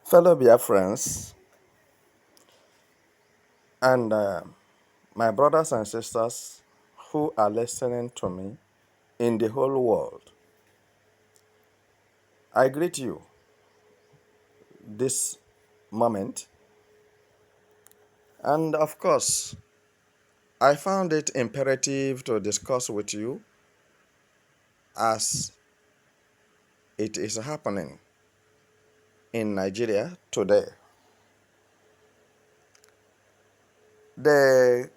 Fellow Biafrans and my brothers and sisters who are listening to me in the whole world, I greet you this moment. And of course, I found it imperative to discuss with you as it is happening in Nigeria today. The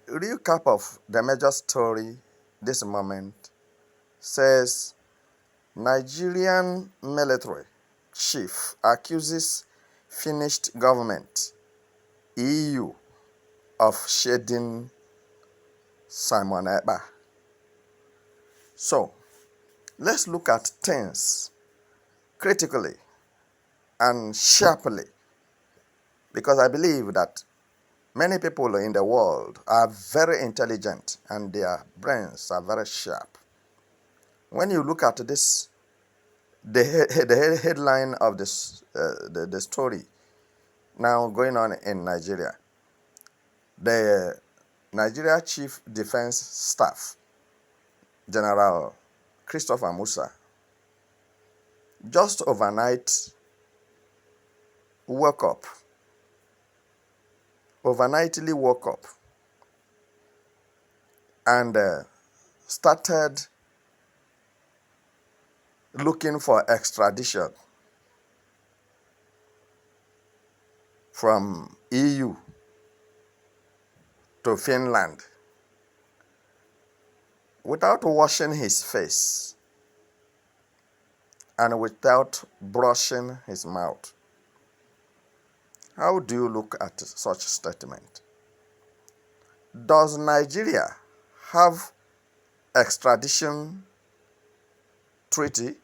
recap of the major story this moment says Nigerian military chief accuses Finnish government, EU, of shading Simon Ekpa. So, let's look at things critically and sharply because I believe that many people in the world are very intelligent and their brains are very sharp. When you look at this, the headline of this the story now going on in Nigeria, the Nigeria Chief Defense Staff, General Christopher Musa, just overnight overnightly woke up and started looking for extradition from EU to Finland without washing his face and without brushing his mouth. How do you look at such statement? Does Nigeria have extradition treaty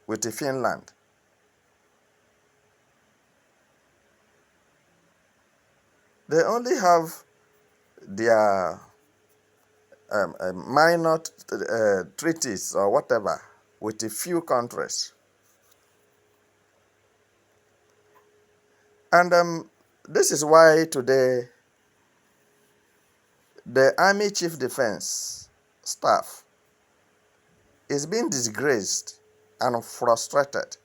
with Finland? They only have their minor treaties or whatever with a few countries. And this is why today the Army Chief Defense Staff is being disgraced and frustrated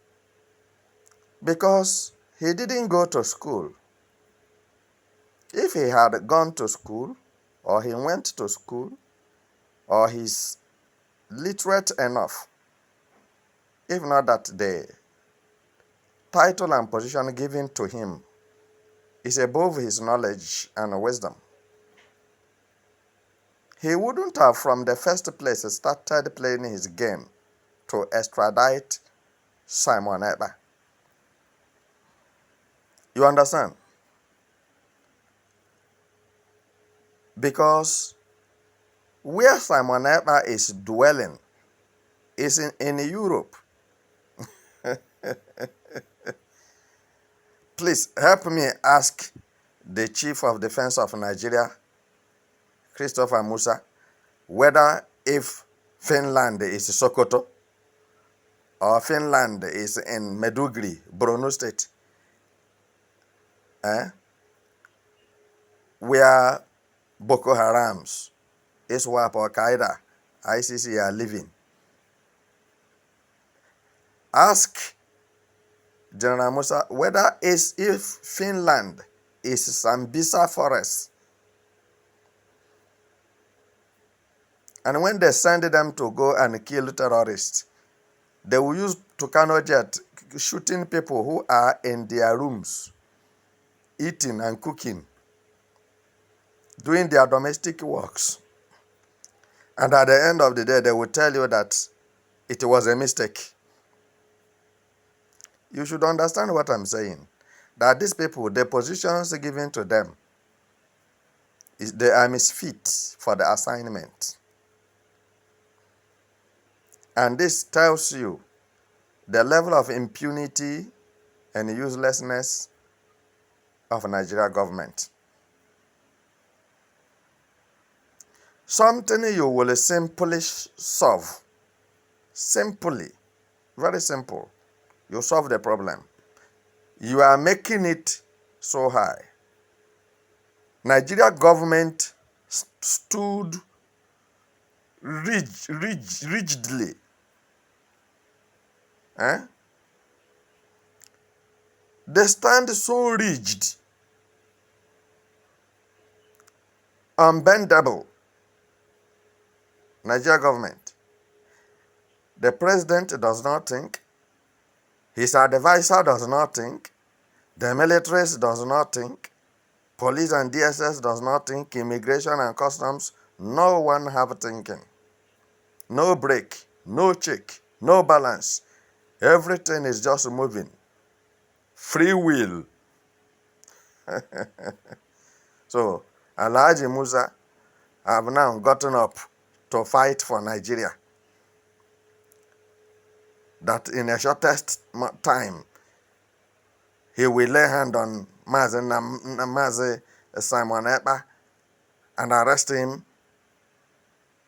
because he didn't go to school. If he had gone to school, or he went to school, or he's literate enough, if not that the title and position given to him is above his knowledge and wisdom, he wouldn't have from the first place started playing his game to extradite Simon Ekpa. You understand? Because where Simon Ekpa is dwelling is in Europe. Please help me ask the Chief of Defense of Nigeria, Christopher Musa, whether if Finland is Sokoto or Finland is in Meduguri, Borno State, where Boko Harams, ISWAP, Al Qaeda, ICC are living. Ask General Musa whether if Finland is Sambisa Forest, and when they send them to go and kill terrorists, they will use Tucano jet shooting people who are in their rooms, eating and cooking, doing their domestic works. And at the end of the day, they will tell you that it was a mistake. You should understand what I'm saying. That these people, the positions given to them, they are misfit for the assignment. And this tells you the level of impunity and uselessness of Nigeria government. Something you will simply solve. Simply. Very simple. you solve the problem. You are making it so high. Nigeria government stood rigidly. Eh? They stand so rigid, unbendable. Nigeria government. The president does not think. His advisor does not think. The militaries does not think. Police and DSS does not think. Immigration and customs, no one have thinking. No break, no check, no balance. Everything is just moving. Free will. So, Alhaji Musa have now gotten up to fight for Nigeria. That in the shortest time, he will lay hand on Mazi Simon Ekpa and arrest him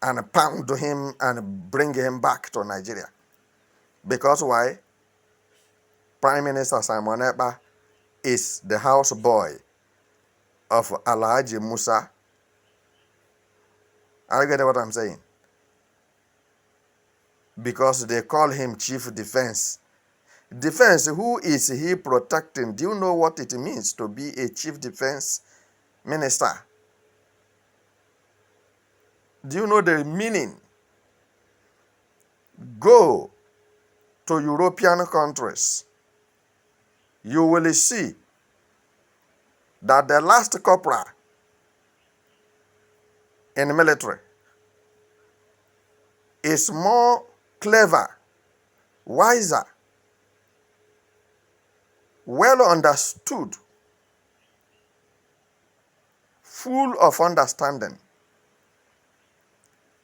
and pound him and bring him back to Nigeria. Because why? Prime Minister Simon Ekpa is the house boy of Alhaji Musa. Are you getting what I'm saying? Because they call him Chief Defense. Defense, who is he protecting? Do you know what it means to be a Chief Defense Minister? Do you know the meaning? Go to European countries. You will see that the last corporal in the military is more clever, wiser, well understood, full of understanding,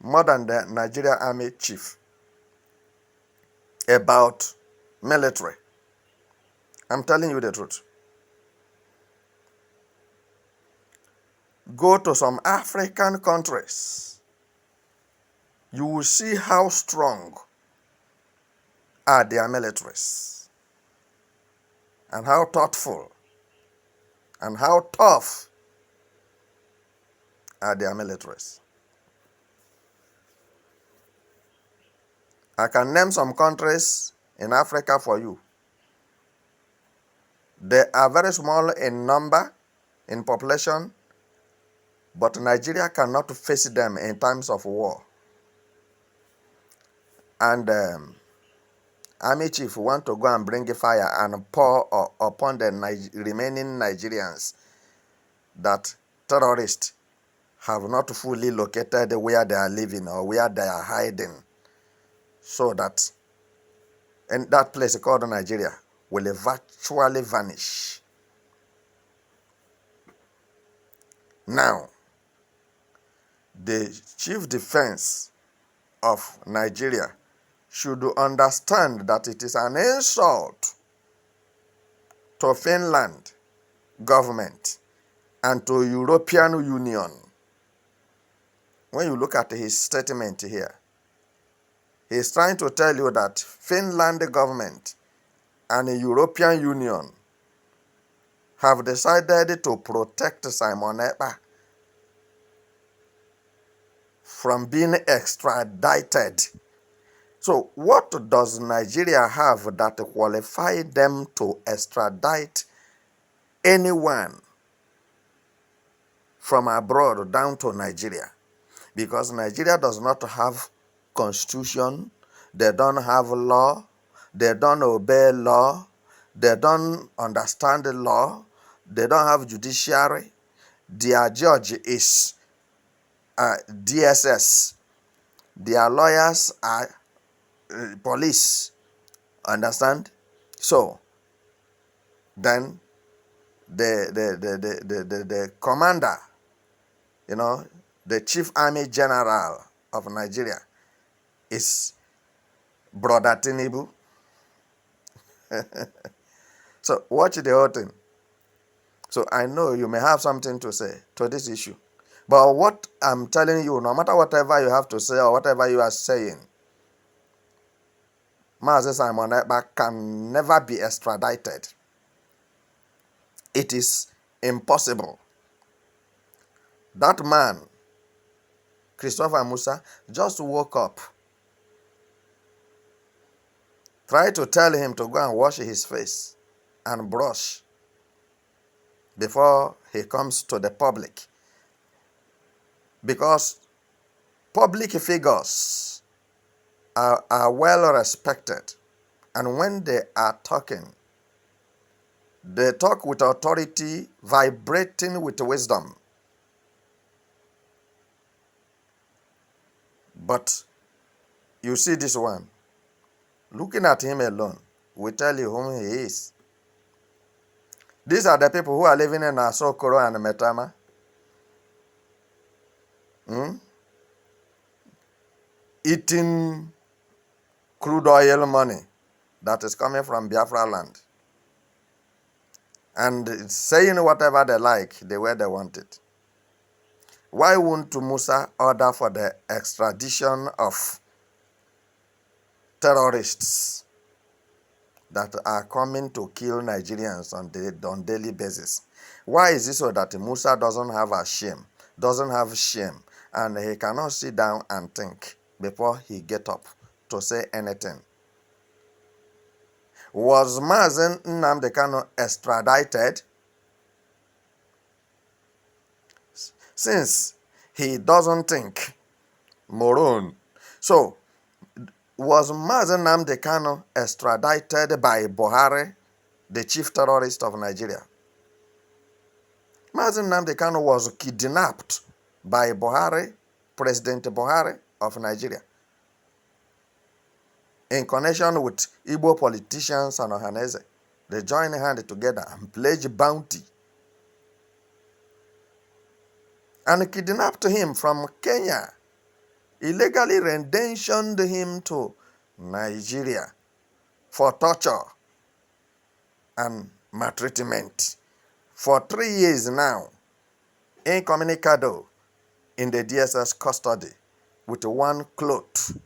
more than the Nigeria Army chief about military. I'm telling you the truth. Go to some African countries. You will see how strong are their militaries, and how thoughtful and how tough are their militaries. I can name some countries in Africa for you. They are very small in number, in population, but Nigeria cannot face them in times of war. And army chief want to go and bring fire and pour upon the remaining Nigerians that terrorists have not fully located where they are living or where they are hiding, so that in that place called Nigeria will virtually vanish. Now, the chief defense of Nigeria should understand that it is an insult to Finland government and to European Union. When you look at his statement here, he is trying to tell you that Finland government and the European Union have decided to protect Simon Ekpa from being extradited. So what does Nigeria have that qualify them to extradite anyone from abroad down to Nigeria? Because Nigeria does not have constitution, they don't have law, they don't obey law, they don't understand the law, they don't have judiciary. Their judge is DSS. Their lawyers are police. Understand? So then the commander, the chief army general of Nigeria is Brother Tinubu. So watch the whole thing. So I know you may have something to say to this issue. But what I'm telling you, no matter whatever you have to say or whatever you are saying, Mazi Simon Ekpa can never be extradited. It is impossible. That man, Christopher Musa, just woke up. Try to tell him to go and wash his face and brush before he comes to the public. Because public figures are well respected. And when they are talking, they talk with authority, vibrating with wisdom. But you see this one, looking at him alone, will tell you whom he is. These are the people who are living in Asokoro and Metama. Eating crude oil money that is coming from Biafra land. And saying whatever they like, the way they want it. Why won't Musa order for the extradition of terrorists that are coming to kill Nigerians on daily basis? Why is it so that Musa doesn't have shame, and he cannot sit down and think before he get up to say anything? Was Mazen Nnamdi Kanu extradited? Since he doesn't think, moron. So, was Mazen Nnamdi Kanu extradited by Buhari, the chief terrorist of Nigeria? Mazen Nnamdi Kanu was kidnapped by Buhari, President Buhari of Nigeria, in connection with Igbo politicians and Ohaneze. They joined hands together and pledged bounty and kidnapped him from Kenya, illegally renditioned him to Nigeria for torture and maltreatment. For 3 years now, incommunicado in the DSS custody with one cloth